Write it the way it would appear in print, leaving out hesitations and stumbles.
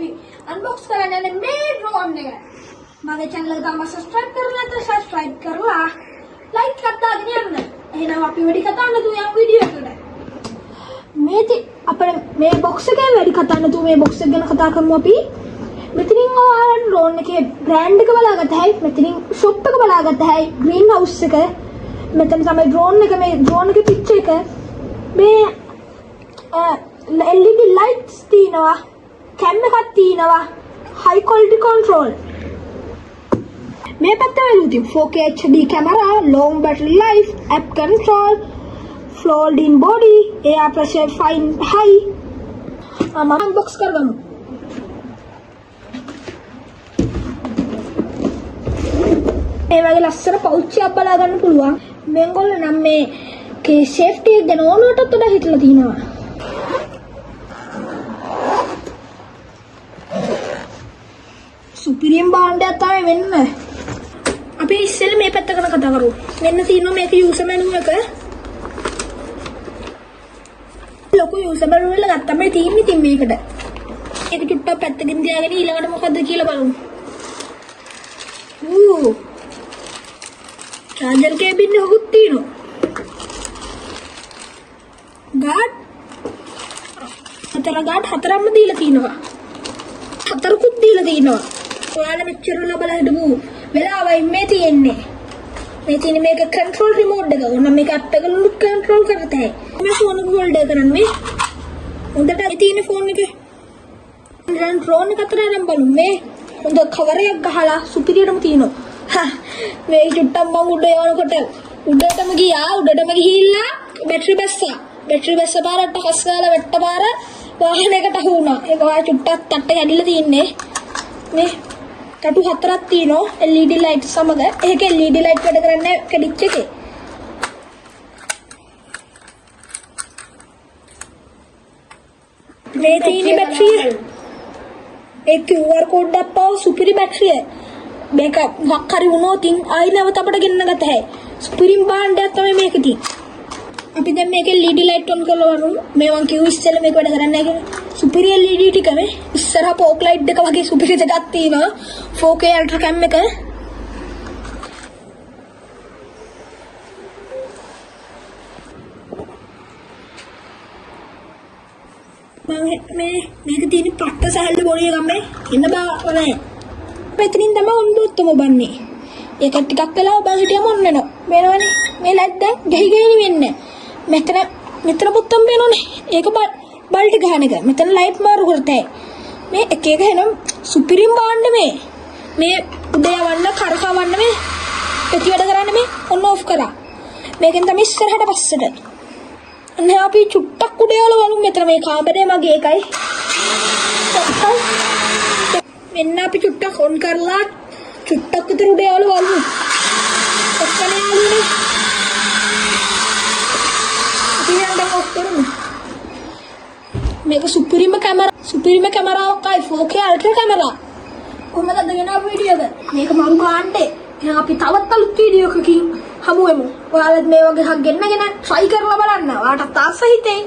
අපි අන්බොක්ස් කරන්න යන්නේ මේ ඩ්‍රෝන් එක. මගේ channel එක තාම subscribe කරලා නැත්නම් subscribe කරලා like එකක් දාගෙන යන්න. එහෙනම් අපි වැඩි කතා නැතුව යමු වීඩියෝ එකට. අපේ මේ box එකේ වැඩි කතා නැතුව මේ box එක ගැන කතා කරමු අපි. මෙතනින් ඔයාලා ඩ්‍රෝන් එකේ brand එක බලාගත්ත හැයි මෙතනින් shop එක බලාගත්ත හැයි green house එක මෙතන තමයි drone එක මේ drone එකේ picture එක මේ LED lights තියෙනවා cam එකක් තියෙනවා high quality control මේ පැත්තේ වෙලුදී 4K HD camera long battery life app control folding body air pressure fine high මම unbox කරගමු ඒ වගේ ලස්සන පෞච් එකක් බලා ගන්න පුළුවන් මේගොල්ලෝ නම් මේකේ සේෆ්ටි එක ගැන ඕනටත් වඩා හිතලා තිනවා සුපිරියම් භාණ්ඩයක් තමයි වෙන්නේ අපි ඉස්සෙල්ලා මේ පැත්ත ගැන කතා කරමු මෙන්න තියෙනවා මේක යූසර් මැනුවල් එක ලොකු යූසර් මැනුවල් එකක් තමයි තියෙන්නේ ඉතින් මේකට ඒක චුට්ටක් පැත්තකින් තියාගෙන ඊළඟට මොකද්ද කියලා බලමු charger cabin එකකුත් තියෙනවා. guard හතරක්ම දීලා තිනවා. හතරකුත් දීලා තිනවා. ඔයාලා මෙච්චර ලබලා හිටපු වෙලාවයි මේ තියෙන්නේ. මේ තියෙන්නේ මේක control remote එක. ඕන මේක app එක control කරත හැකියි. මේ phone එක hold කරන්න මේ. හොඳට තියෙන phone එක. දැන් drone එක අතර නම් බලමු මේ හොඳ cover එකක් ගහලා සුපිරියටම තියෙනවා. මේ චුට්ටක් මම උඩ යනකොට උඩටම ගියා උඩටම ගිහිල්ලා බැටරි බැස්සා පාරට හස් ගාලා වැට්ට පාර වාහනයකට අහු වුණා ඒක වා චුට්ටක් තට්ට කැඩිලා තින්නේ මේ කටු හතරක් තියෙනවා LED light සමග ඒක LED light වැඩ කරන්නේ කැඩිච්ච එකේ මේ තියෙන බැටරිය ඒ QR code එක පාව සුපිරි බැටරිය මේක වක්කාරි වුණොත් ආයි නැවත අපිට ගෙන්න ගත හැකියි. ස්ප්‍රින් භාණ්ඩයක් තමයි මේක තියෙන්නේ. අපි දැන් මේකේ LED light on කරලා වරමු. මේ වන් කිව් ඉස්සෙල්ලා මේක වැඩ කරන්නේ නැහැ කියලා. සුපිරි LED ටික මේ ඉස්සරහා පෝක් ලයිට් එක වගේ සුපිරි දෙකක් තියෙනවා. 4K ultra cam එක. මේක තියෙන පට්ට සැහැල්ලු බොඩි එකක් මේ ඉන්න බෑ නැහැ. මෙතනින් තමයි උන්බුත්තම බන්නේ. ඒක ටිකක් වෙලා ඔබ හිටියම ඔන්නනවා. මේනවනේ. මේ ලයිට් දැන් ගෙහි ගෙහිනි වෙන්නේ. මෙතන බුත්තම් පේනෝනේ. ඒක බල්ටි ගහන එක. මෙතන ලයිට් මාරු කරතේ. මේ එක එක එනම් සුපිරිම් බාන්න මේ. මේ උඩ යවන්න කරකවන්න මේ පැති වැඩ කරන්න මේ ඔන්න ඔෆ් කරා. මේකෙන් තමයි ඉස්සරහට පස්සට. අන්න අපි චුට්ටක් උඩ යවලා බලමු මෙතන මේ කාමරේ මගේ එකයි. මෙන්න අපි චුට්ටක් ඔන් කරලා චුට්ටක් විතර උඩ යවලා බලමු. ඔක්කොම යාළුවනේ. අපි දැන් ඔෆ් කරමු. මේක සුපිරිම කැමරාවක්යි 4K ultra කැමරා. කොහමද අදගෙන ආපු වීඩියෝ එක? මේක මරු කාණ්ඩේ. එහෙනම් අපි තවත් අලුත් වීඩියෝ එකකින් හමු වෙමු. ඔයාලත් මේ වගේ එකක් ගෙන්නගෙන try කරලා බලන්න. ඔයාලට තාස්ස හිතේ.